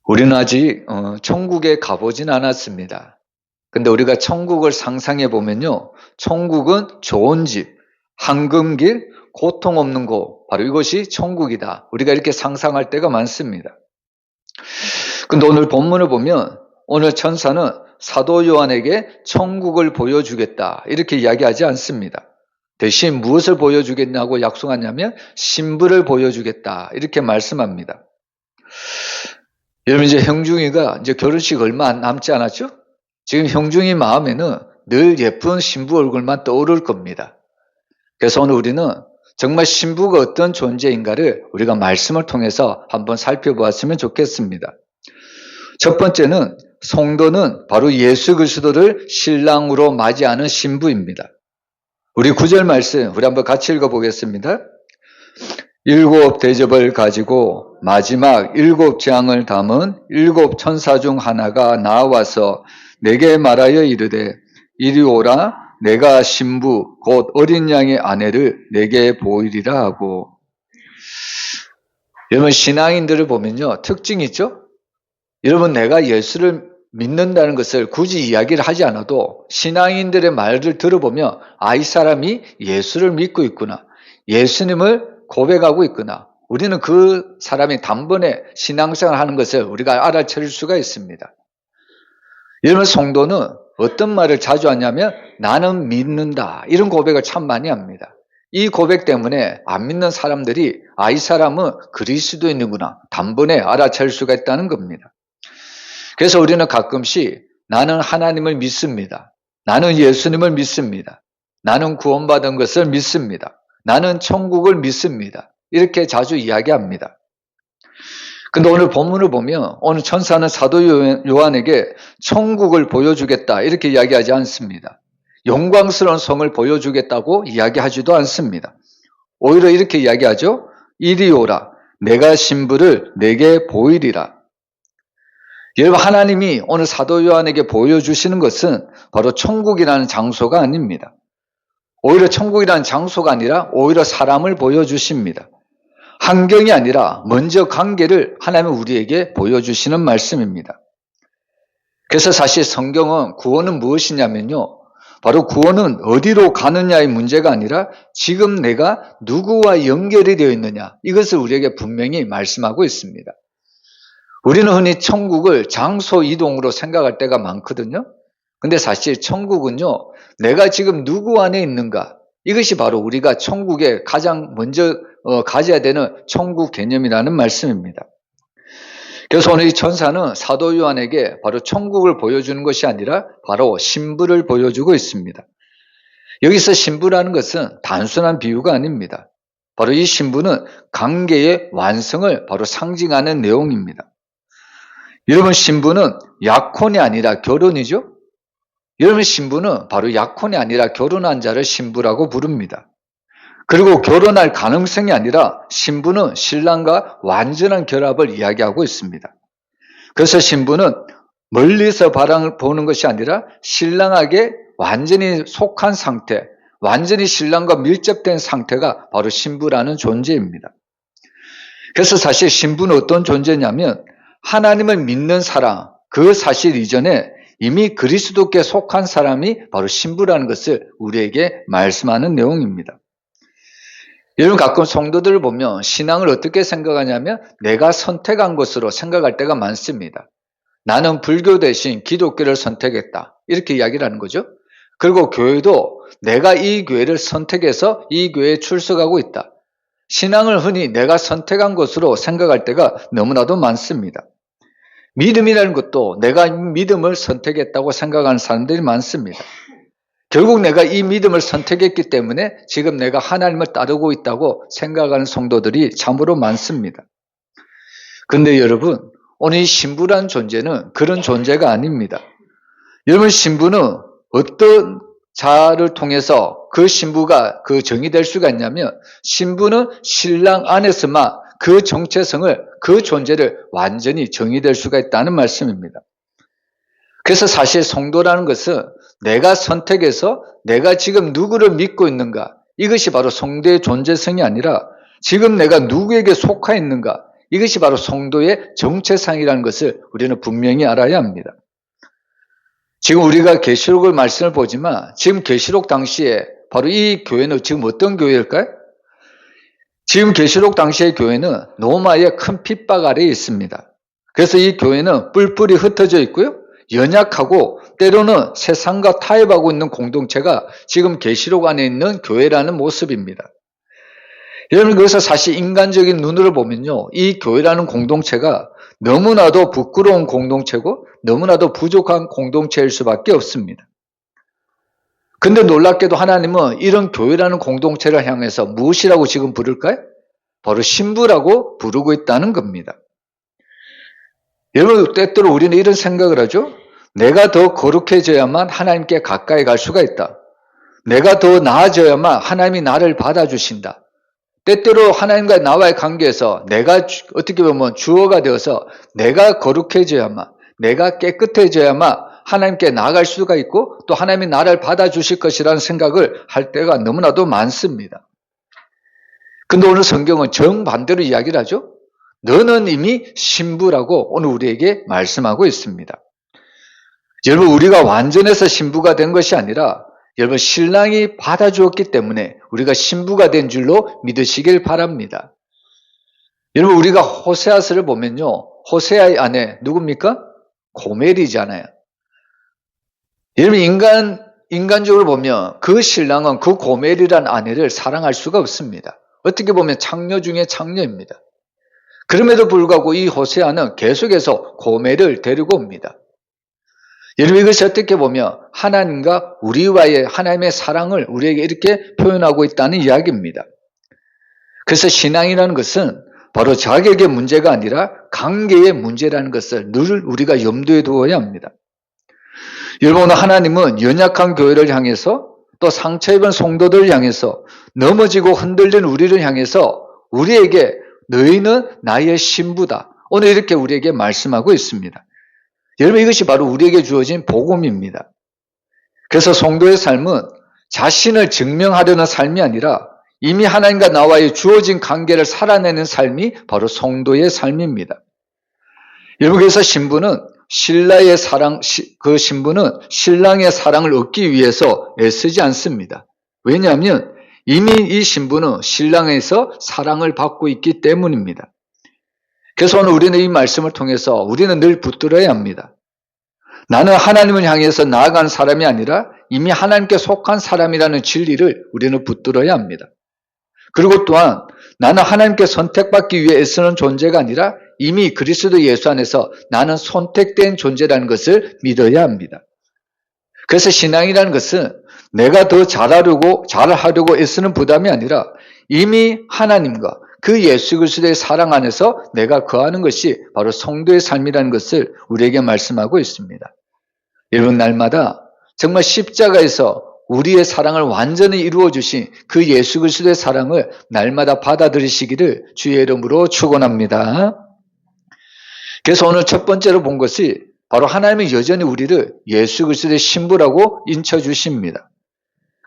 우리는 아직 천국에 가보진 않았습니다. 근데 우리가 천국을 상상해 보면요, 천국은 좋은 집, 황금길, 고통 없는 곳, 바로 이것이 천국이다. 우리가 이렇게 상상할 때가 많습니다. 근데 오늘 본문을 보면 오늘 천사는 사도 요한에게 천국을 보여주겠다 이렇게 이야기하지 않습니다. 대신 무엇을 보여주겠냐고 약속하냐면 신부를 보여주겠다 이렇게 말씀합니다. 여러분, 이제 형중이가 이제 결혼식 얼마 남지 않았죠? 지금 형중이 마음에는 늘 예쁜 신부 얼굴만 떠오를 겁니다. 그래서 오늘 우리는 정말 신부가 어떤 존재인가를 우리가 말씀을 통해서 한번 살펴보았으면 좋겠습니다. 첫 번째는 성도는 바로 예수 그리스도를 신랑으로 맞이하는 신부입니다. 우리 9절 말씀 우리 한번 같이 읽어보겠습니다. 7 대접을 가지고 마지막 7 재앙을 담은 7 천사 중 하나가 나와서 내게 말하여 이르되 이리 오라, 내가 신부 곧 어린 양의 아내를 내게 보이리라 하고. 여러분, 신앙인들을 보면요 특징이 있죠. 여러분, 내가 예수를 믿는다는 것을 굳이 이야기를 하지 않아도 신앙인들의 말을 들어보면 이 사람이 예수를 믿고 있구나, 예수님을 고백하고 있구나, 우리는 그 사람이 단번에 신앙생활을 하는 것을 우리가 알아차릴 수가 있습니다. 여러분, 성도는 어떤 말을 자주 하냐면 나는 믿는다, 이런 고백을 참 많이 합니다. 이 고백 때문에 안 믿는 사람들이 이 사람은 그리스도인이구나 단번에 알아차릴 수가 있다는 겁니다. 그래서 우리는 가끔씩 나는 하나님을 믿습니다, 나는 예수님을 믿습니다, 나는 구원받은 것을 믿습니다, 나는 천국을 믿습니다, 이렇게 자주 이야기합니다. 근데 오늘 본문을 보면 오늘 천사는 사도 요한에게 천국을 보여주겠다 이렇게 이야기하지 않습니다. 영광스러운 성을 보여주겠다고 이야기하지도 않습니다. 오히려 이렇게 이야기하죠. 이리 오라, 내가 신부를 내게 보이리라. 여러분, 하나님이 오늘 사도 요한에게 보여주시는 것은 바로 천국이라는 장소가 아닙니다. 오히려 천국이라는 장소가 아니라 오히려 사람을 보여주십니다. 환경이 아니라 먼저 관계를 하나님은 우리에게 보여주시는 말씀입니다. 그래서 사실 성경은 구원은 무엇이냐면요, 바로 구원은 어디로 가느냐의 문제가 아니라 지금 내가 누구와 연결이 되어 있느냐, 이것을 우리에게 분명히 말씀하고 있습니다. 우리는 흔히 천국을 장소 이동으로 생각할 때가 많거든요. 근데 사실 천국은요, 내가 지금 누구 안에 있는가, 이것이 바로 우리가 천국에 가장 먼저 가져야 되는 천국 개념이라는 말씀입니다. 그래서 오늘 이 천사는 사도 요한에게 바로 천국을 보여주는 것이 아니라 바로 신부를 보여주고 있습니다. 여기서 신부라는 것은 단순한 비유가 아닙니다. 바로 이 신부는 관계의 완성을 바로 상징하는 내용입니다. 여러분, 신부는 약혼이 아니라 결혼이죠. 여러분, 신부는 바로 약혼이 아니라 결혼한 자를 신부라고 부릅니다. 그리고 결혼할 가능성이 아니라 신부는 신랑과 완전한 결합을 이야기하고 있습니다. 그래서 신부는 멀리서 바람을 보는 것이 아니라 신랑에게 완전히 속한 상태, 완전히 신랑과 밀접된 상태가 바로 신부라는 존재입니다. 그래서 사실 신부는 어떤 존재냐면 하나님을 믿는 사람, 그 사실 이전에 이미 그리스도께 속한 사람이 바로 신부라는 것을 우리에게 말씀하는 내용입니다. 여러분, 가끔 성도들을 보면 신앙을 어떻게 생각하냐면 내가 선택한 것으로 생각할 때가 많습니다. 나는 불교 대신 기독교를 선택했다, 이렇게 이야기를 하는 거죠. 그리고 교회도 내가 이 교회를 선택해서 이 교회에 출석하고 있다. 신앙을 흔히 내가 선택한 것으로 생각할 때가 너무나도 많습니다. 믿음이라는 것도 내가 믿음을 선택했다고 생각하는 사람들이 많습니다. 결국 내가 이 믿음을 선택했기 때문에 지금 내가 하나님을 따르고 있다고 생각하는 성도들이 참으로 많습니다. 그런데 여러분, 오늘 이 신부라는 존재는 그런 존재가 아닙니다. 여러분, 신부는 어떤 자를 통해서 그 신부가 정의될 수가 있냐면 신부는 신랑 안에서만 그 정체성을, 그 존재를 완전히 정의될 수가 있다는 말씀입니다. 그래서 사실 성도라는 것은 내가 선택해서 내가 지금 누구를 믿고 있는가, 이것이 바로 성도의 존재성이 아니라 지금 내가 누구에게 속해 있는가, 이것이 바로 성도의 정체상이라는 것을 우리는 분명히 알아야 합니다. 지금 우리가 계시록을 말씀을 보지만 지금 계시록 당시에 바로 이 교회는 지금 어떤 교회일까요? 지금 계시록 당시의 교회는 로마의 큰 핍박 아래에 있습니다. 그래서 이 교회는 뿔뿔이 흩어져 있고요. 연약하고 때로는 세상과 타협하고 있는 공동체가 지금 계시록 안에 있는 교회라는 모습입니다. 여러분, 그래서 사실 인간적인 눈으로 보면요, 이 교회라는 공동체가 너무나도 부끄러운 공동체고 너무나도 부족한 공동체일 수밖에 없습니다. 근데 놀랍게도 하나님은 이런 교회라는 공동체를 향해서 무엇이라고 지금 부를까요? 바로 신부라고 부르고 있다는 겁니다. 여러분, 때때로 우리는 이런 생각을 하죠. 내가 더 거룩해져야만 하나님께 가까이 갈 수가 있다. 내가 더 나아져야만 하나님이 나를 받아주신다. 때때로 하나님과 나와의 관계에서 내가 어떻게 보면 주어가 되어서 내가 거룩해져야만, 내가 깨끗해져야만 하나님께 나아갈 수가 있고 또 하나님이 나를 받아주실 것이라는 생각을 할 때가 너무나도 많습니다. 근데 오늘 성경은 정반대로 이야기를 하죠. 너는 이미 신부라고 오늘 우리에게 말씀하고 있습니다. 여러분, 우리가 완전해서 신부가 된 것이 아니라 여러분, 신랑이 받아주었기 때문에 우리가 신부가 된 줄로 믿으시길 바랍니다. 여러분, 우리가 호세아서를 보면요, 호세아의 아내 누굽니까? 고멜이잖아요. 여러분, 인간적으로 보면 그 신랑은 그 고멜이라는 아내를 사랑할 수가 없습니다. 어떻게 보면 창녀 중에 창녀입니다. 그럼에도 불구하고 이 호세아는 계속해서 고멜을 데리고 옵니다. 여러분, 이것이 어떻게 보면 하나님과 우리와의 하나님의 사랑을 우리에게 이렇게 표현하고 있다는 이야기입니다. 그래서 신앙이라는 것은 바로 자격의 문제가 아니라 관계의 문제라는 것을 늘 우리가 염두에 두어야 합니다. 여러분, 오늘 하나님은 연약한 교회를 향해서 또 상처 입은 성도들을 향해서 넘어지고 흔들린 우리를 향해서 우리에게 너희는 나의 신부다. 오늘 이렇게 우리에게 말씀하고 있습니다. 여러분, 이것이 바로 우리에게 주어진 복음입니다. 그래서 성도의 삶은 자신을 증명하려는 삶이 아니라 이미 하나님과 나와의 주어진 관계를 살아내는 삶이 바로 성도의 삶입니다. 여러분, 그래서 신부는 그 신부는 신랑의 사랑을 얻기 위해서 애쓰지 않습니다. 왜냐하면 이미 이 신부는 신랑에서 사랑을 받고 있기 때문입니다. 그래서 오늘 우리는 이 말씀을 통해서 우리는 늘 붙들어야 합니다. 나는 하나님을 향해서 나아간 사람이 아니라 이미 하나님께 속한 사람이라는 진리를 우리는 붙들어야 합니다. 그리고 또한 나는 하나님께 선택받기 위해 애쓰는 존재가 아니라 이미 그리스도 예수 안에서 나는 선택된 존재라는 것을 믿어야 합니다. 그래서 신앙이라는 것은 내가 더 잘하려고 애쓰는 부담이 아니라 이미 하나님과 그 예수 그리스도의 사랑 안에서 내가 거하는 것이 바로 성도의 삶이라는 것을 우리에게 말씀하고 있습니다. 여러분, 날마다 정말 십자가에서 우리의 사랑을 완전히 이루어 주신 그 예수 그리스도의 사랑을 날마다 받아들이시기를 주의 이름으로 축원합니다. 그래서 오늘 첫 번째로 본 것이 바로 하나님이 여전히 우리를 예수 그리스도의 신부라고 인쳐 주십니다.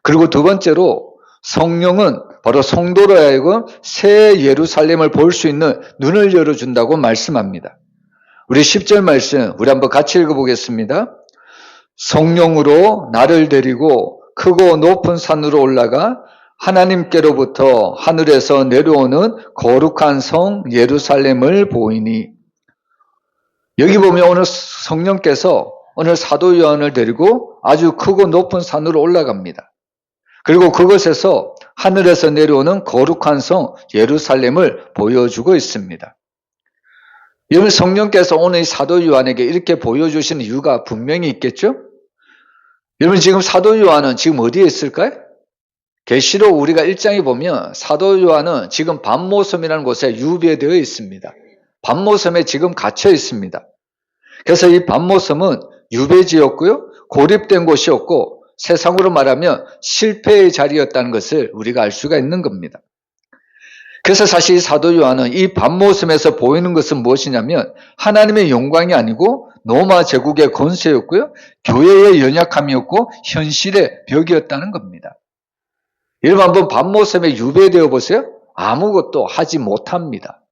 그리고 두 번째로 성령은 바로 성도로 하여금 새 예루살렘을 볼 수 있는 눈을 열어준다고 말씀합니다. 우리 10절 말씀 우리 한번 같이 읽어보겠습니다. 성령으로 나를 데리고 크고 높은 산으로 올라가 하나님께로부터 하늘에서 내려오는 거룩한 성 예루살렘을 보이니. 여기 보면 오늘 성령께서 오늘 사도 요한을 데리고 아주 크고 높은 산으로 올라갑니다. 그리고 그것에서 하늘에서 내려오는 거룩한 성 예루살렘을 보여주고 있습니다. 여러분, 성령께서 오늘 이 사도 요한에게 이렇게 보여주시는 이유가 분명히 있겠죠? 여러분, 지금 사도 요한은 지금 어디에 있을까요? 계시록 우리가 1장에 보면 사도 요한은 지금 밤모섬이라는 곳에 유배되어 있습니다. 밤모섬에 지금 갇혀 있습니다. 그래서 이 밤모섬은 유배지였고요, 고립된 곳이었고 세상으로 말하면 실패의 자리였다는 것을 우리가 알 수가 있는 겁니다. 그래서 사실 사도 요한은 이 밤모섬에서 보이는 것은 무엇이냐면 하나님의 영광이 아니고 로마 제국의 권세였고요, 교회의 연약함이었고 현실의 벽이었다는 겁니다. 여러분, 한번 밤모섬에 유배되어 보세요. 아무것도 하지 못합니다.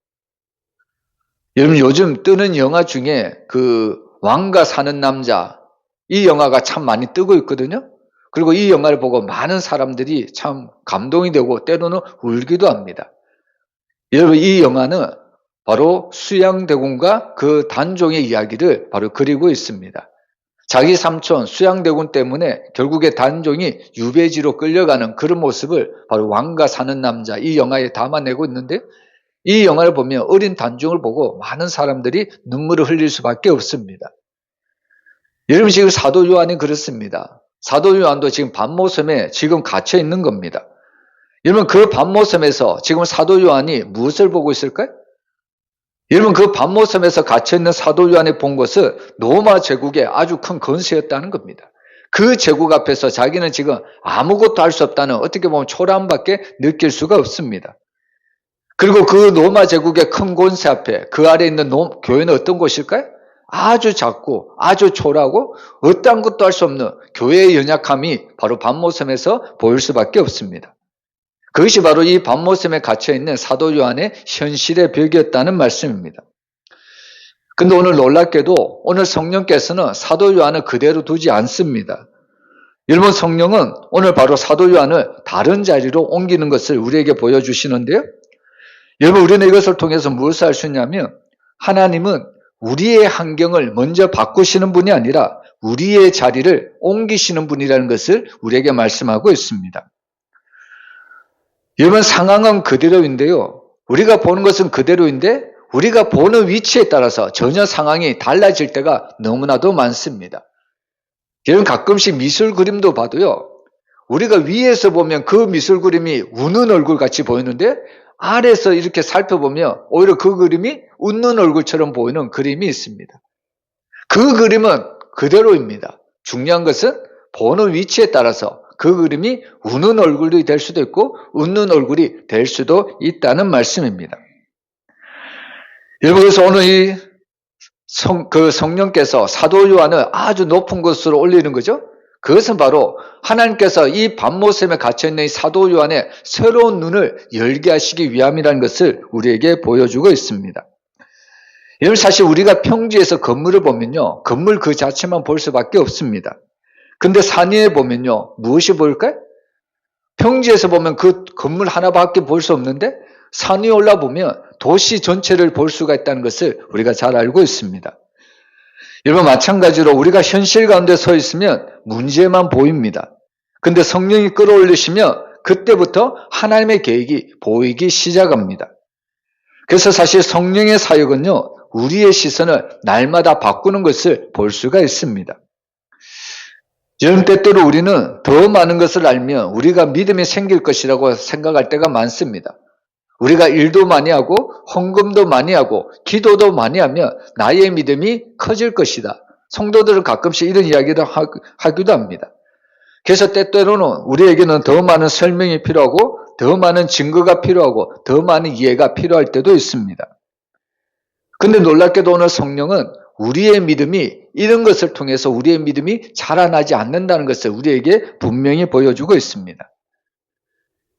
여러분 요즘 뜨는 영화 중에 그 왕가 사는 남자, 이 영화가 참 많이 뜨고 있거든요. 그리고 이 영화를 보고 많은 사람들이 참 감동이 되고 때로는 울기도 합니다. 여러분 이 영화는 바로 수양대군과 그 단종의 이야기를 바로 그리고 있습니다. 자기 삼촌 수양대군 때문에 결국에 단종이 유배지로 끌려가는 그런 모습을 바로 왕가 사는 남자 이 영화에 담아내고 있는데, 이 영화를 보면 어린 단종을 보고 많은 사람들이 눈물을 흘릴 수밖에 없습니다. 여러분 지금 사도 요한이 그렇습니다. 사도 요한도 지금 반모섬에 지금 갇혀 있는 겁니다. 여러분 그 반모섬에서 지금 사도 요한이 무엇을 보고 있을까요? 여러분 그 반모섬에서 갇혀 있는 사도 요한이 본 것은 로마 제국의 아주 큰 건세였다는 겁니다. 그 제국 앞에서 자기는 지금 아무것도 할 수 없다는, 어떻게 보면 초라함밖에 느낄 수가 없습니다. 그리고 그 로마 제국의 큰 권세 앞에 그 아래에 있는 교회는 어떤 곳일까요? 아주 작고 아주 초라하고 어떠한 것도 할 수 없는 교회의 연약함이 바로 반모섬에서 보일 수밖에 없습니다. 그것이 바로 이 반모섬에 갇혀있는 사도 요한의 현실의 벽이었다는 말씀입니다. 근데 오늘 놀랍게도 오늘 성령께서는 사도 요한을 그대로 두지 않습니다. 여러분 성령은 오늘 바로 사도 요한을 다른 자리로 옮기는 것을 우리에게 보여주시는데요. 여러분 우리는 이것을 통해서 무엇을 할 수 있냐면, 하나님은 우리의 환경을 먼저 바꾸시는 분이 아니라 우리의 자리를 옮기시는 분이라는 것을 우리에게 말씀하고 있습니다. 여러분 상황은 그대로인데요, 우리가 보는 것은 그대로인데 우리가 보는 위치에 따라서 전혀 상황이 달라질 때가 너무나도 많습니다. 여러분 가끔씩 미술 그림도 봐도요, 우리가 위에서 보면 그 미술 그림이 우는 얼굴 같이 보이는데 아래에서 이렇게 살펴보면 오히려 그 그림이 웃는 얼굴처럼 보이는 그림이 있습니다. 그 그림은 그대로입니다. 중요한 것은 보는 위치에 따라서 그 그림이 우는 얼굴이 될 수도 있고 웃는 얼굴이 될 수도 있다는 말씀입니다. 여러분 그래서 오늘 이 성령께서 사도 요한을 아주 높은 곳으로 올리는 거죠. 그것은 바로 하나님께서 이 반모섬에 갇혀있는 이 사도 요한의 새로운 눈을 열게 하시기 위함이라는 것을 우리에게 보여주고 있습니다. 여러분 사실 우리가 평지에서 건물을 보면요, 건물 그 자체만 볼 수밖에 없습니다. 근데 산 위에 보면요, 무엇이 보일까요? 평지에서 보면 그 건물 하나밖에 볼 수 없는데 산 위에 올라보면 도시 전체를 볼 수가 있다는 것을 우리가 잘 알고 있습니다. 여러분 마찬가지로 우리가 현실 가운데 서 있으면 문제만 보입니다. 근데 성령이 끌어올리시면 그때부터 하나님의 계획이 보이기 시작합니다. 그래서 사실 성령의 사역은요, 우리의 시선을 날마다 바꾸는 것을 볼 수가 있습니다. 여러분 때때로 우리는 더 많은 것을 알면 우리가 믿음이 생길 것이라고 생각할 때가 많습니다. 우리가 일도 많이 하고 헌금도 많이 하고 기도도 많이 하면 나의 믿음이 커질 것이다. 성도들은 가끔씩 이런 이야기를 하기도 합니다. 그래서 때때로는 우리에게는 더 많은 설명이 필요하고 더 많은 증거가 필요하고 더 많은 이해가 필요할 때도 있습니다. 근데 놀랍게도 오늘 성령은 우리의 믿음이 이런 것을 통해서 우리의 믿음이 자라나지 않는다는 것을 우리에게 분명히 보여주고 있습니다.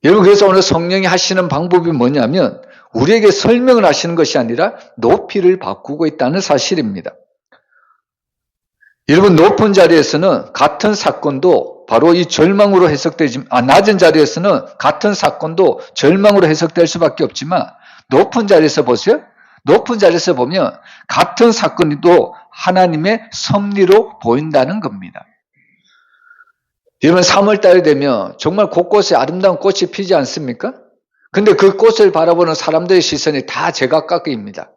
여러분 그래서 오늘 성령이 하시는 방법이 뭐냐면 우리에게 설명을 하시는 것이 아니라 높이를 바꾸고 있다는 사실입니다. 여러분 높은 자리에서는 같은 사건도 바로 이 절망으로 낮은 자리에서는 같은 사건도 절망으로 해석될 수밖에 없지만 높은 자리에서 보세요. 높은 자리에서 보면 같은 사건도 하나님의 섭리로 보인다는 겁니다. 여러분 3월달이 되면 정말 곳곳에 아름다운 꽃이 피지 않습니까? 근데 그 꽃을 바라보는 사람들의 시선이 다 제각각입니다.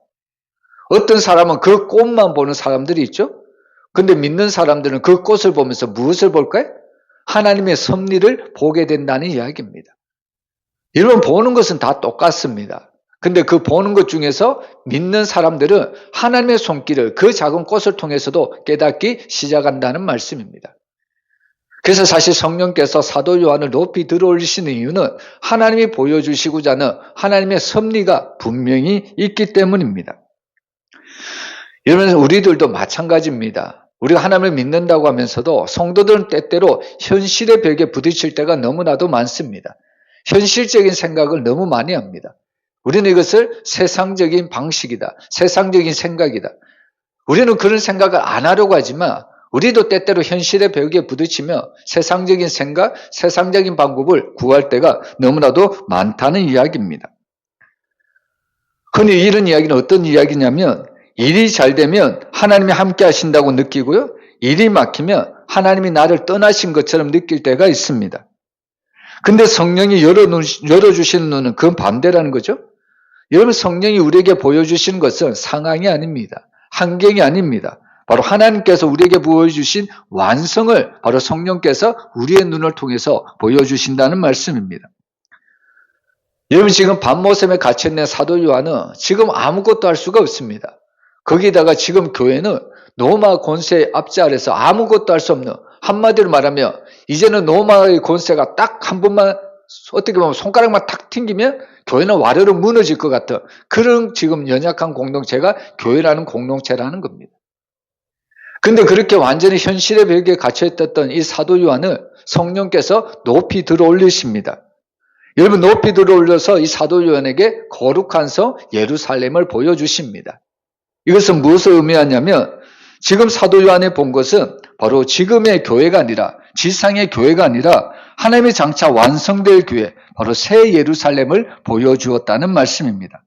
어떤 사람은 그 꽃만 보는 사람들이 있죠. 근데 믿는 사람들은 그 꽃을 보면서 무엇을 볼까요? 하나님의 섭리를 보게 된다는 이야기입니다. 여러분 보는 것은 다 똑같습니다. 근데 그 보는 것 중에서 믿는 사람들은 하나님의 손길을 그 작은 꽃을 통해서도 깨닫기 시작한다는 말씀입니다. 그래서 사실 성령께서 사도 요한을 높이 들어올리시는 이유는 하나님이 보여주시고자 하는 하나님의 섭리가 분명히 있기 때문입니다. 여러분 우리들도 마찬가지입니다. 우리가 하나님을 믿는다고 하면서도 성도들은 때때로 현실의 벽에 부딪힐 때가 너무나도 많습니다. 현실적인 생각을 너무 많이 합니다. 우리는 이것을 세상적인 방식이다. 세상적인 생각이다. 우리는 그런 생각을 안 하려고 하지만 우리도 때때로 현실의 벽에 부딪히며 세상적인 생각, 세상적인 방법을 구할 때가 너무나도 많다는 이야기입니다. 흔히 이런 이야기는 어떤 이야기냐면 일이 잘 되면 하나님이 함께 하신다고 느끼고요. 일이 막히면 하나님이 나를 떠나신 것처럼 느낄 때가 있습니다. 근데 성령이 열어주시는 눈은 그 반대라는 거죠. 여러분, 성령이 우리에게 보여주시는 것은 상황이 아닙니다. 환경이 아닙니다. 바로 하나님께서 우리에게 보여주신 완성을 바로 성령께서 우리의 눈을 통해서 보여주신다는 말씀입니다. 여러분, 지금 밤모섬에 갇혀있는 사도 요한은 지금 아무것도 할 수가 없습니다. 거기다가 지금 교회는 로마 권세의 압제 아래서 아무것도 할 수 없는, 한마디로 말하면 이제는 로마의 권세가 딱 한 번만 어떻게 보면 손가락만 탁 튕기면 교회는 와르르 무너질 것 같은 그런 지금 연약한 공동체가 교회라는 공동체라는 겁니다. 근데 그렇게 완전히 현실의 벽에 갇혀있던 이 사도 요한을 성령께서 높이 들어올리십니다. 여러분, 높이 들어올려서 이 사도 요한에게 거룩한 성 예루살렘을 보여주십니다. 이것은 무엇을 의미하냐면 지금 사도 요한이 본 것은 바로 지금의 교회가 아니라 지상의 교회가 아니라 하나님의 장차 완성될 교회, 바로 새 예루살렘을 보여주었다는 말씀입니다.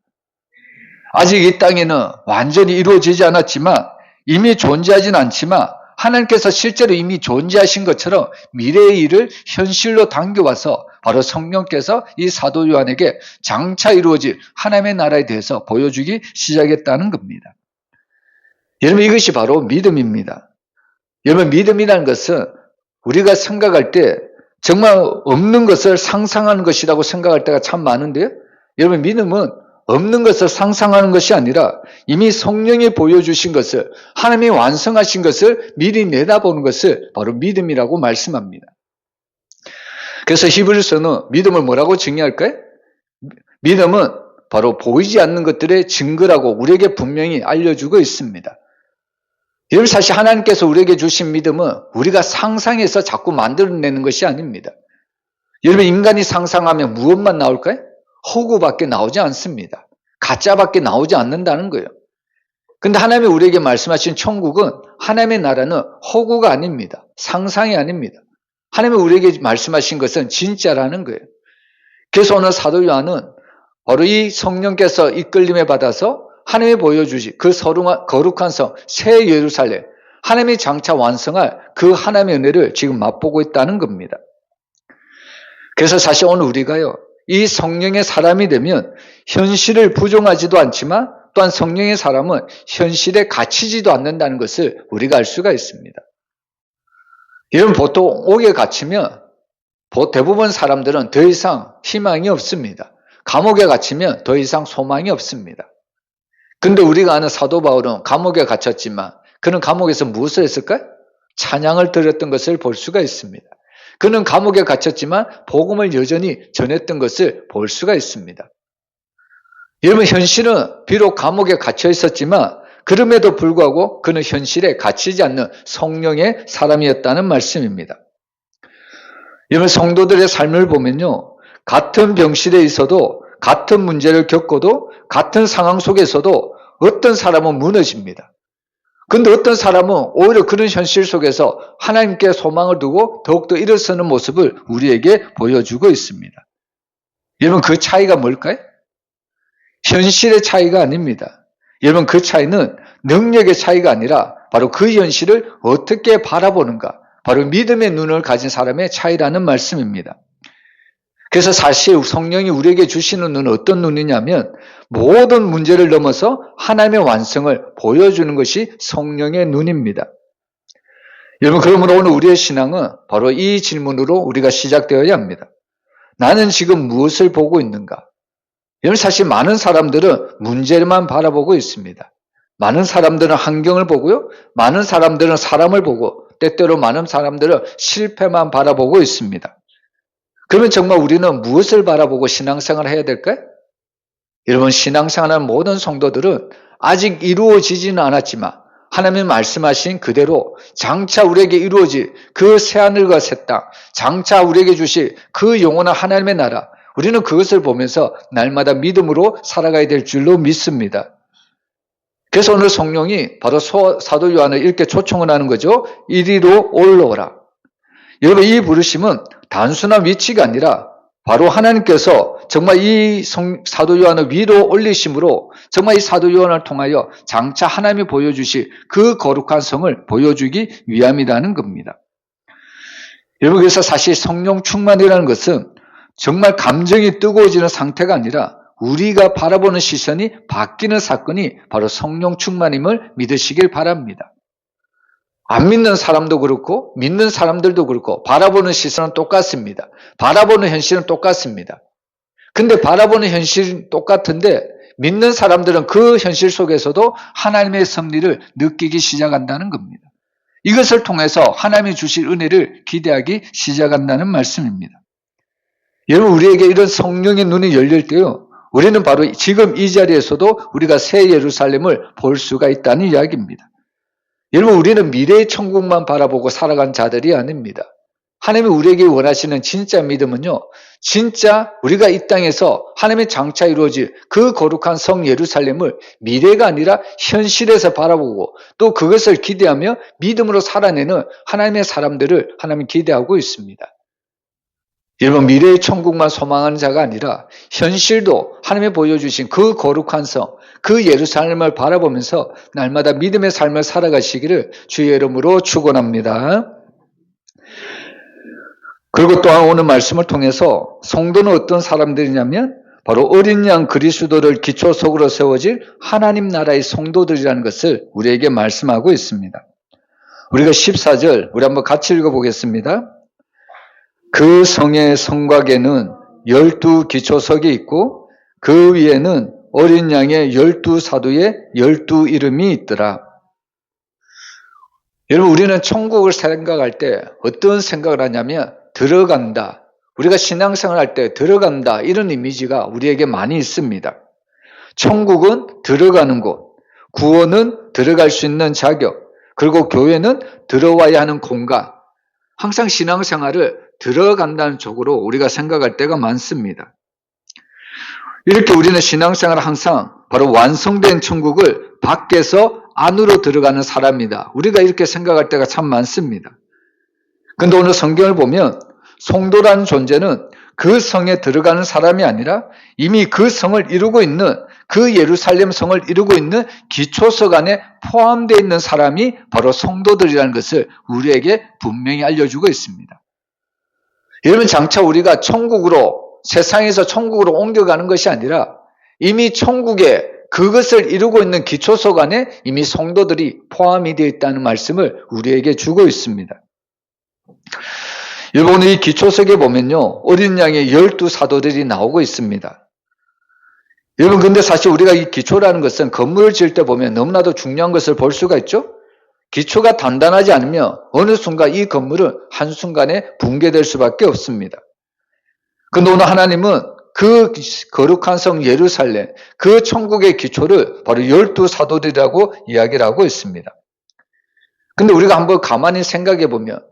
아직 이 땅에는 완전히 이루어지지 않았지만 이미 존재하진 않지만 하나님께서 실제로 이미 존재하신 것처럼 미래의 일을 현실로 당겨와서 바로 성령께서 이 사도 요한에게 장차 이루어질 하나님의 나라에 대해서 보여주기 시작했다는 겁니다. 여러분, 이것이 바로 믿음입니다. 여러분, 믿음이라는 것은 우리가 생각할 때 정말 없는 것을 상상하는 것이라고 생각할 때가 참 많은데요. 여러분, 믿음은 없는 것을 상상하는 것이 아니라 이미 성령이 보여주신 것을, 하나님이 완성하신 것을 미리 내다보는 것을 바로 믿음이라고 말씀합니다. 그래서 히브리서는 믿음을 뭐라고 정의할까요? 믿음은 바로 보이지 않는 것들의 증거라고 우리에게 분명히 알려주고 있습니다. 여러분, 사실 하나님께서 우리에게 주신 믿음은 우리가 상상해서 자꾸 만들어내는 것이 아닙니다. 여러분, 인간이 상상하면 무엇만 나올까요? 허구밖에 나오지 않습니다. 가짜밖에 나오지 않는다는 거예요. 근데 하나님이 우리에게 말씀하신 천국은, 하나님의 나라는 허구가 아닙니다. 상상이 아닙니다. 하나님이 우리에게 말씀하신 것은 진짜라는 거예요. 그래서 오늘 사도 요한은 바로 이 성령께서 이끌림에 받아서 하나님이 보여주신 그 거룩한 성, 새 예루살렘, 하나님이 장차 완성할 그 하나님의 은혜를 지금 맛보고 있다는 겁니다. 그래서 사실 오늘 우리가요, 이 성령의 사람이 되면 현실을 부정하지도 않지만 또한 성령의 사람은 현실에 갇히지도 않는다는 것을 우리가 알 수가 있습니다. 여러분, 보통 옥에 갇히면 대부분 사람들은 더 이상 희망이 없습니다. 감옥에 갇히면 더 이상 소망이 없습니다. 근데 우리가 아는 사도 바울은 감옥에 갇혔지만 그는 감옥에서 무엇을 했을까요? 찬양을 드렸던 것을 볼 수가 있습니다. 그는 감옥에 갇혔지만 복음을 여전히 전했던 것을 볼 수가 있습니다. 여러분, 현실은 비록 감옥에 갇혀 있었지만 그럼에도 불구하고 그는 현실에 갇히지 않는 성령의 사람이었다는 말씀입니다. 여러분, 성도들의 삶을 보면요, 같은 병실에 있어도, 같은 문제를 겪어도, 같은 상황 속에서도 어떤 사람은 무너집니다. 근데 어떤 사람은 오히려 그런 현실 속에서 하나님께 소망을 두고 더욱더 일어서는 모습을 우리에게 보여주고 있습니다. 여러분, 그 차이가 뭘까요? 현실의 차이가 아닙니다. 여러분, 그 차이는 능력의 차이가 아니라 바로 그 현실을 어떻게 바라보는가, 바로 믿음의 눈을 가진 사람의 차이라는 말씀입니다. 그래서 사실 성령이 우리에게 주시는 눈은 어떤 눈이냐면 모든 문제를 넘어서 하나님의 완성을 보여주는 것이 성령의 눈입니다. 여러분, 그러므로 오늘 우리의 신앙은 바로 이 질문으로 우리가 시작되어야 합니다. 나는 지금 무엇을 보고 있는가? 여러분, 사실 많은 사람들은 문제만 바라보고 있습니다. 많은 사람들은 환경을 보고요. 많은 사람들은 사람을 보고, 때때로 많은 사람들은 실패만 바라보고 있습니다. 그러면 정말 우리는 무엇을 바라보고 신앙생활을 해야 될까요? 여러분, 신앙생활하는 모든 성도들은 아직 이루어지지는 않았지만 하나님이 말씀하신 그대로 장차 우리에게 이루어질 그 새하늘과 새 땅, 장차 우리에게 주실 그 영원한 하나님의 나라, 우리는 그것을 보면서 날마다 믿음으로 살아가야 될 줄로 믿습니다. 그래서 오늘 성령이 바로 사도 요한을 이렇게 초청을 하는 거죠. 이리로 올라오라. 여러분, 이 부르심은 단순한 위치가 아니라 바로 하나님께서 정말 이 사도 요한을 위로 올리심으로 정말 이 사도 요한을 통하여 장차 하나님이 보여주실 그 거룩한 성을 보여주기 위함이라는 겁니다. 여러분, 그래서 사실 성령 충만이라는 것은 정말 감정이 뜨거워지는 상태가 아니라 우리가 바라보는 시선이 바뀌는 사건이 바로 성령 충만임을 믿으시길 바랍니다. 안 믿는 사람도 그렇고 믿는 사람들도 그렇고 바라보는 시선은 똑같습니다. 바라보는 현실은 똑같습니다. 근데 바라보는 현실은 똑같은데 믿는 사람들은 그 현실 속에서도 하나님의 섭리를 느끼기 시작한다는 겁니다. 이것을 통해서 하나님이 주실 은혜를 기대하기 시작한다는 말씀입니다. 여러분, 우리에게 이런 성령의 눈이 열릴 때요, 우리는 바로 지금 이 자리에서도 우리가 새 예루살렘을 볼 수가 있다는 이야기입니다. 여러분, 우리는 미래의 천국만 바라보고 살아간 자들이 아닙니다. 하나님이 우리에게 원하시는 진짜 믿음은요, 진짜 우리가 이 땅에서 하나님의 장차 이루어질 그 거룩한 성 예루살렘을 미래가 아니라 현실에서 바라보고 또 그것을 기대하며 믿음으로 살아내는 하나님의 사람들을 하나님이 기대하고 있습니다. 여러분, 미래의 천국만 소망하는 자가 아니라 현실도 하나님이 보여주신 그 거룩한 성, 그 예루살렘을 바라보면서 날마다 믿음의 삶을 살아가시기를 주의 이름으로 축원합니다. 그리고 또한 오늘 말씀을 통해서 성도는 어떤 사람들이냐면 바로 어린 양 그리스도를 기초석으로 세워질 하나님 나라의 성도들이라는 것을 우리에게 말씀하고 있습니다. 우리가 14절 우리 한번 같이 읽어보겠습니다. 그 성의 성곽에는 12 기초석이 있고 그 위에는 어린 양의 12 사도의 12 이름이 있더라. 여러분, 우리는 천국을 생각할 때 어떤 생각을 하냐면 들어간다. 우리가 신앙생활 할 때 들어간다. 이런 이미지가 우리에게 많이 있습니다. 천국은 들어가는 곳, 구원은 들어갈 수 있는 자격, 그리고 교회는 들어와야 하는 공간. 항상 신앙생활을 들어간다는 쪽으로 우리가 생각할 때가 많습니다. 이렇게 우리는 신앙생활을 항상 바로 완성된 천국을 밖에서 안으로 들어가는 사람이다. 우리가 이렇게 생각할 때가 참 많습니다. 그런데 오늘 성경을 보면 성도라는 존재는 그 성에 들어가는 사람이 아니라 이미 그 성을 이루고 있는 그 예루살렘 성을 이루고 있는 기초석 안에 포함되어 있는 사람이 바로 성도들이라는 것을 우리에게 분명히 알려주고 있습니다. 여러분, 장차 우리가 천국으로, 세상에서 천국으로 옮겨가는 것이 아니라 이미 천국에 그것을 이루고 있는 기초석 안에 이미 성도들이 포함이 되어 있다는 말씀을 우리에게 주고 있습니다. 여러분, 이 기초석에 보면요, 어린 양의 12 사도들이 나오고 있습니다. 여러분, 근데 사실 우리가 이 기초라는 것은 건물을 지을 때 보면 너무나도 중요한 것을 볼 수가 있죠? 기초가 단단하지 않으면 어느 순간 이 건물은 한순간에 붕괴될 수밖에 없습니다. 그런데 오늘 하나님은 그 거룩한 성 예루살렘, 그 천국의 기초를 바로 12 사도들이라고 이야기를 하고 있습니다. 그런데 우리가 한번 가만히 생각해 보면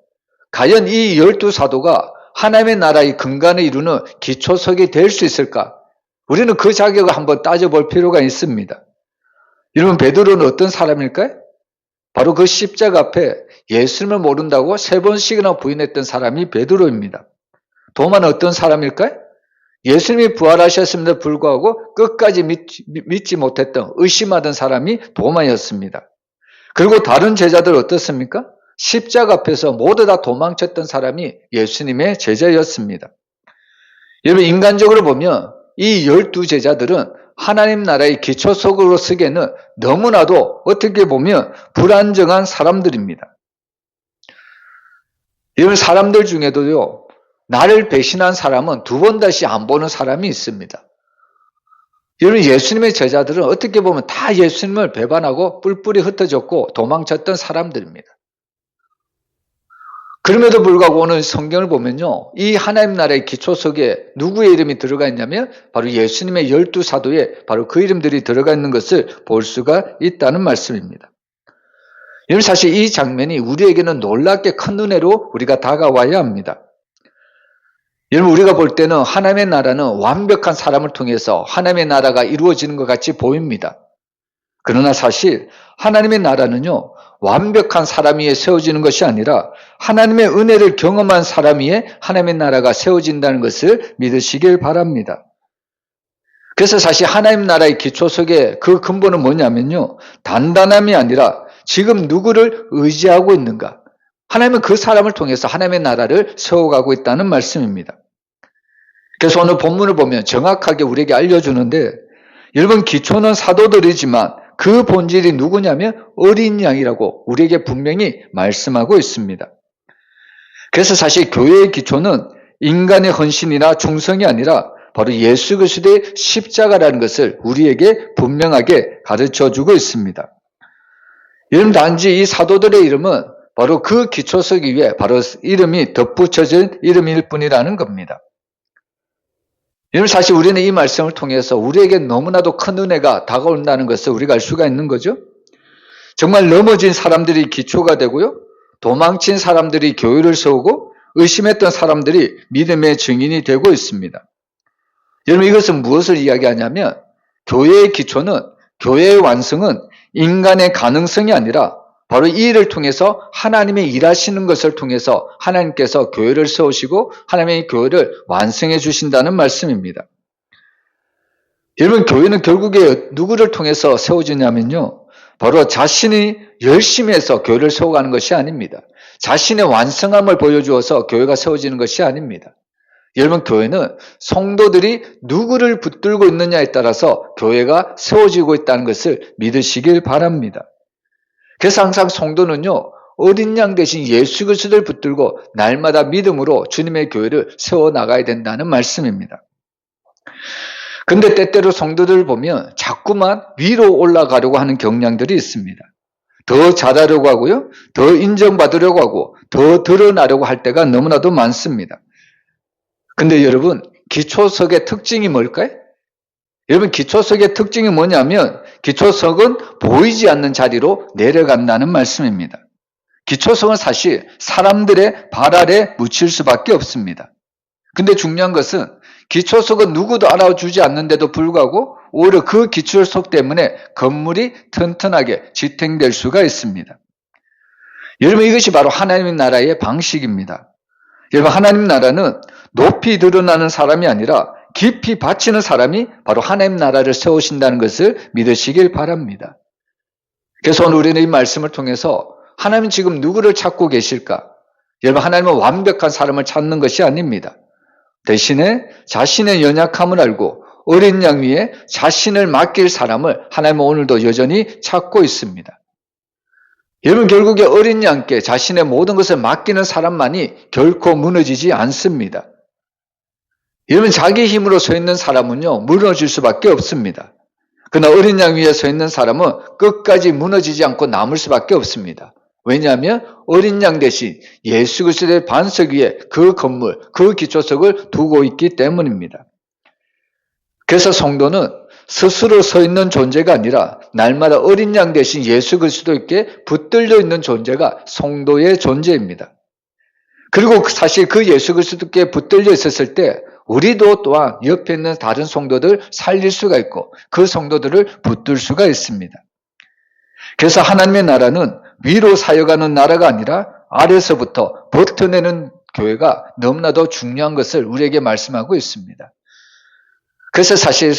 과연 이 12 사도가 하나님의 나라의 근간을 이루는 기초석이 될 수 있을까? 우리는 그 자격을 한번 따져볼 필요가 있습니다. 여러분, 베드로는 어떤 사람일까요? 바로 그 십자가 앞에 예수님을 모른다고 3번씩이나 부인했던 사람이 베드로입니다. 도마는 어떤 사람일까요? 예수님이 부활하셨음에도 불구하고 끝까지 믿지 못했던, 의심하던 사람이 도마였습니다. 그리고 다른 제자들 어떻습니까? 십자가 앞에서 모두 다 도망쳤던 사람이 예수님의 제자였습니다. 여러분, 인간적으로 보면 이 12 제자들은 하나님 나라의 기초석으로 쓰기에는 너무나도 어떻게 보면 불안정한 사람들입니다. 이런 사람들 중에도요, 나를 배신한 사람은 2번 다시 안 보는 사람이 있습니다. 여러분, 예수님의 제자들은 어떻게 보면 다 예수님을 배반하고 뿔뿔이 흩어졌고 도망쳤던 사람들입니다. 그럼에도 불구하고 오늘 성경을 보면요, 이 하나님 나라의 기초석에 누구의 이름이 들어가 있냐면 바로 예수님의 12 사도에 바로 그 이름들이 들어가 있는 것을 볼 수가 있다는 말씀입니다. 여러분, 사실 이 장면이 우리에게는 놀랍게 큰 은혜로 우리가 다가와야 합니다. 여러분, 우리가 볼 때는 하나님의 나라는 완벽한 사람을 통해서 하나님의 나라가 이루어지는 것 같이 보입니다. 그러나 사실 하나님의 나라는요, 완벽한 사람 위에 세워지는 것이 아니라 하나님의 은혜를 경험한 사람 위에 하나님의 나라가 세워진다는 것을 믿으시길 바랍니다. 그래서 사실 하나님 나라의 기초 속에 그 근본은 뭐냐면요, 단단함이 아니라 지금 누구를 의지하고 있는가. 하나님은 그 사람을 통해서 하나님의 나라를 세워가고 있다는 말씀입니다. 그래서 오늘 본문을 보면 정확하게 우리에게 알려주는데, 여러분, 기초는 사도들이지만 그 본질이 누구냐면 어린 양이라고 우리에게 분명히 말씀하고 있습니다. 그래서 사실 교회의 기초는 인간의 헌신이나 충성이 아니라 바로 예수 그리스도의 십자가라는 것을 우리에게 분명하게 가르쳐주고 있습니다. 여러분, 단지 이 사도들의 이름은 바로 그 기초서기 위에 바로 이름이 덧붙여진 이름일 뿐이라는 겁니다. 여러분, 사실 우리는 이 말씀을 통해서 우리에게 너무나도 큰 은혜가 다가온다는 것을 우리가 알 수가 있는 거죠. 정말 넘어진 사람들이 기초가 되고요, 도망친 사람들이 교회를 세우고 의심했던 사람들이 믿음의 증인이 되고 있습니다. 여러분, 이것은 무엇을 이야기하냐면 교회의 기초는, 교회의 완성은 인간의 가능성이 아니라 바로 이 일을 통해서 하나님의 일하시는 것을 통해서 하나님께서 교회를 세우시고 하나님의 교회를 완성해 주신다는 말씀입니다. 여러분, 교회는 결국에 누구를 통해서 세워지냐면요, 바로 자신이 열심히 해서 교회를 세워가는 것이 아닙니다. 자신의 완성함을 보여주어서 교회가 세워지는 것이 아닙니다. 여러분, 교회는 성도들이 누구를 붙들고 있느냐에 따라서 교회가 세워지고 있다는 것을 믿으시길 바랍니다. 그래서 항상 성도는요, 어린 양 대신 예수 그리스도를 붙들고 날마다 믿음으로 주님의 교회를 세워나가야 된다는 말씀입니다. 근데 때때로 성도들을 보면 자꾸만 위로 올라가려고 하는 경향들이 있습니다. 더 잘하려고 하고요, 더 인정받으려고 하고, 더 드러나려고 할 때가 너무나도 많습니다. 근데 여러분, 기초석의 특징이 뭘까요? 여러분, 기초석의 특징이 뭐냐면 기초석은 보이지 않는 자리로 내려간다는 말씀입니다. 기초석은 사실 사람들의 발 아래 묻힐 수밖에 없습니다. 근데 중요한 것은 기초석은 누구도 알아주지 않는데도 불구하고 오히려 그 기초석 때문에 건물이 튼튼하게 지탱될 수가 있습니다. 여러분, 이것이 바로 하나님의 나라의 방식입니다. 여러분, 하나님 나라는 높이 드러나는 사람이 아니라 깊이 바치는 사람이 바로 하나님 나라를 세우신다는 것을 믿으시길 바랍니다. 그래서 오늘 우리는 이 말씀을 통해서 하나님은 지금 누구를 찾고 계실까? 여러분, 하나님은 완벽한 사람을 찾는 것이 아닙니다. 대신에 자신의 연약함을 알고 어린 양 위에 자신을 맡길 사람을 하나님은 오늘도 여전히 찾고 있습니다. 여러분, 결국에 어린 양께 자신의 모든 것을 맡기는 사람만이 결코 무너지지 않습니다. 여러분, 자기 힘으로 서 있는 사람은요, 무너질 수밖에 없습니다. 그러나 어린 양 위에 서 있는 사람은 끝까지 무너지지 않고 남을 수밖에 없습니다. 왜냐하면 어린 양 대신 예수 그리스도의 반석 위에 그 건물, 그 기초석을 두고 있기 때문입니다. 그래서 성도는 스스로 서 있는 존재가 아니라 날마다 어린 양 대신 예수 그리스도께 붙들려 있는 존재가 성도의 존재입니다. 그리고 사실 그 예수 그리스도께 붙들려 있었을 때 우리도 또한 옆에 있는 다른 성도들 살릴 수가 있고 그 성도들을 붙들 수가 있습니다. 그래서 하나님의 나라는 위로 사역하는 나라가 아니라 아래서부터 버텨내는 교회가 너무나도 중요한 것을 우리에게 말씀하고 있습니다. 그래서 사실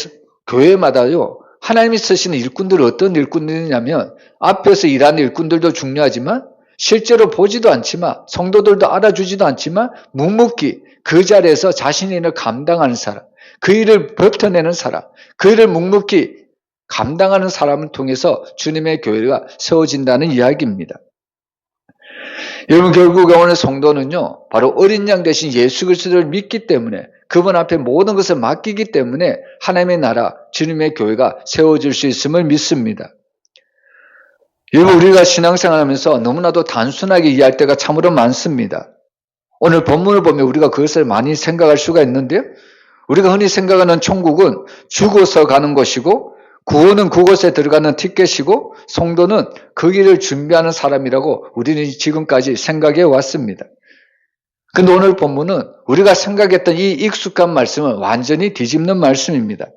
교회마다요, 하나님이 쓰시는 일꾼들은 어떤 일꾼들이냐면 앞에서 일하는 일꾼들도 중요하지만 실제로 보지도 않지만 성도들도 알아주지도 않지만 묵묵히 그 자리에서 자신의 일을 감당하는 사람, 그 일을 버텨내는 사람, 그 일을 묵묵히 감당하는 사람을 통해서 주님의 교회가 세워진다는 이야기입니다. 여러분, 결국에 오늘 성도는요, 바로 어린 양 대신 예수 그리스도를 믿기 때문에 그분 앞에 모든 것을 맡기기 때문에 하나님의 나라, 주님의 교회가 세워질 수 있음을 믿습니다. 여러분, 우리가 신앙생활하면서 너무나도 단순하게 이해할 때가 참으로 많습니다. 오늘 본문을 보면 우리가 그것을 많이 생각할 수가 있는데요. 우리가 흔히 생각하는 천국은 죽어서 가는 것이고 구원은 그곳에 들어가는 티켓이고 성도는 그 길을 준비하는 사람이라고 우리는 지금까지 생각해 왔습니다. 근데 오늘 본문은 우리가 생각했던 이 익숙한 말씀을 완전히 뒤집는 말씀입니다.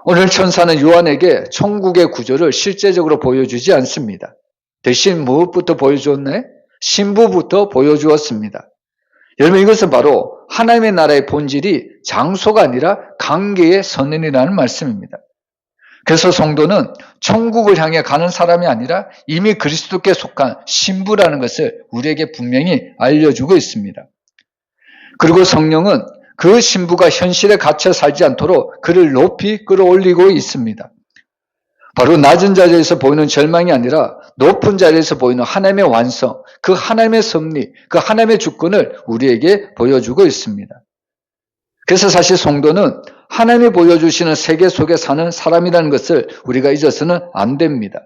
오늘 천사는 요한에게 천국의 구조를 실제적으로 보여주지 않습니다. 대신 무엇부터 보여주었네? 신부부터 보여주었습니다. 여러분, 이것은 바로 하나님의 나라의 본질이 장소가 아니라 관계의 선언이라는 말씀입니다. 그래서 성도는 천국을 향해 가는 사람이 아니라 이미 그리스도께 속한 신부라는 것을 우리에게 분명히 알려주고 있습니다. 그리고 성령은 그 신부가 현실에 갇혀 살지 않도록 그를 높이 끌어올리고 있습니다. 바로 낮은 자리에서 보이는 절망이 아니라 높은 자리에서 보이는 하나님의 완성, 그 하나님의 섭리, 그 하나님의 주권을 우리에게 보여주고 있습니다. 그래서 사실 성도는 하나님이 보여주시는 세계 속에 사는 사람이라는 것을 우리가 잊어서는 안 됩니다.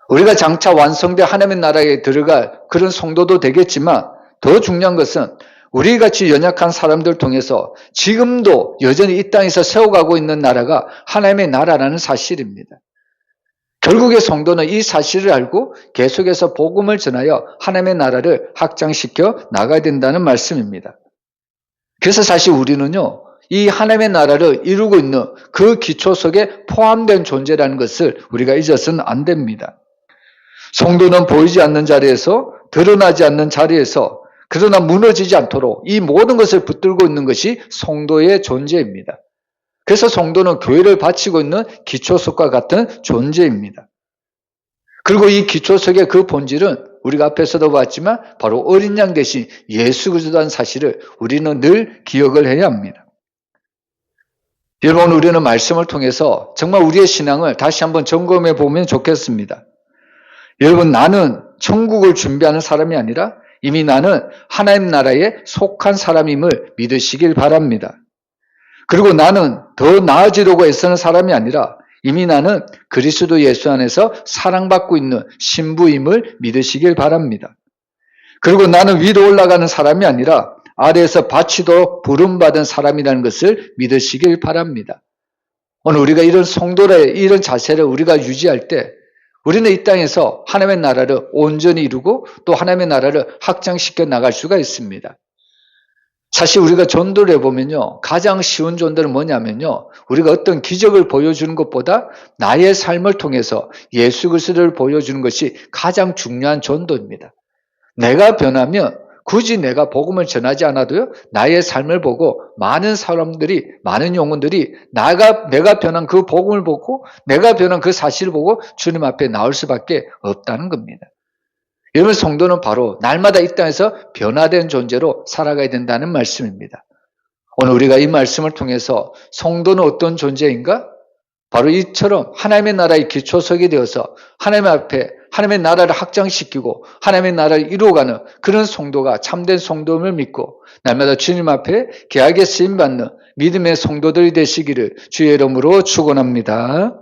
우리가 장차 완성된 하나님의 나라에 들어갈 그런 성도도 되겠지만 더 중요한 것은 우리 같이 연약한 사람들 통해서 지금도 여전히 이 땅에서 세워가고 있는 나라가 하나님의 나라라는 사실입니다. 결국에 성도는 이 사실을 알고 계속해서 복음을 전하여 하나님의 나라를 확장시켜 나가야 된다는 말씀입니다. 그래서 사실 우리는요, 이 하나님의 나라를 이루고 있는 그 기초 속에 포함된 존재라는 것을 우리가 잊어서는 안 됩니다. 성도는 보이지 않는 자리에서, 드러나지 않는 자리에서, 그러나 무너지지 않도록 이 모든 것을 붙들고 있는 것이 성도의 존재입니다. 그래서 성도는 교회를 바치고 있는 기초석과 같은 존재입니다. 그리고 이 기초석의 그 본질은 우리가 앞에서도 봤지만 바로 어린 양 대신 예수 그리스도라는 사실을 우리는 늘 기억을 해야 합니다. 여러분, 우리는 말씀을 통해서 정말 우리의 신앙을 다시 한번 점검해 보면 좋겠습니다. 여러분, 나는 천국을 준비하는 사람이 아니라 이미 나는 하나님 나라에 속한 사람임을 믿으시길 바랍니다. 그리고 나는 더 나아지려고 애쓰는 사람이 아니라 이미 나는 그리스도 예수 안에서 사랑받고 있는 신부임을 믿으시길 바랍니다. 그리고 나는 위로 올라가는 사람이 아니라 아래에서 바치도록 부름받은 사람이라는 것을 믿으시길 바랍니다. 오늘 우리가 이런 성도의 이런 자세를 우리가 유지할 때 우리는 이 땅에서 하나님의 나라를 온전히 이루고 또 하나님의 나라를 확장시켜 나갈 수가 있습니다. 사실 우리가 전도를 해보면요, 가장 쉬운 전도는 뭐냐면요, 우리가 어떤 기적을 보여주는 것보다 나의 삶을 통해서 예수 그리스도를 보여주는 것이 가장 중요한 전도입니다. 내가 변하면 굳이 내가 복음을 전하지 않아도요, 나의 삶을 보고 많은 사람들이, 많은 영혼들이 내가 변한 그 복음을 보고 내가 변한 그 사실을 보고 주님 앞에 나올 수밖에 없다는 겁니다. 여러분, 성도는 바로 날마다 이 땅에서 변화된 존재로 살아가야 된다는 말씀입니다. 오늘 우리가 이 말씀을 통해서 성도는 어떤 존재인가? 바로 이처럼 하나님의 나라의 기초석이 되어서 하나님 앞에 하나님의 나라를 확장시키고 하나님의 나라를 이루어가는 그런 성도가 참된 성도임을 믿고 날마다 주님 앞에 귀하게 쓰임받는 믿음의 성도들이 되시기를 주의 이름으로 축원합니다.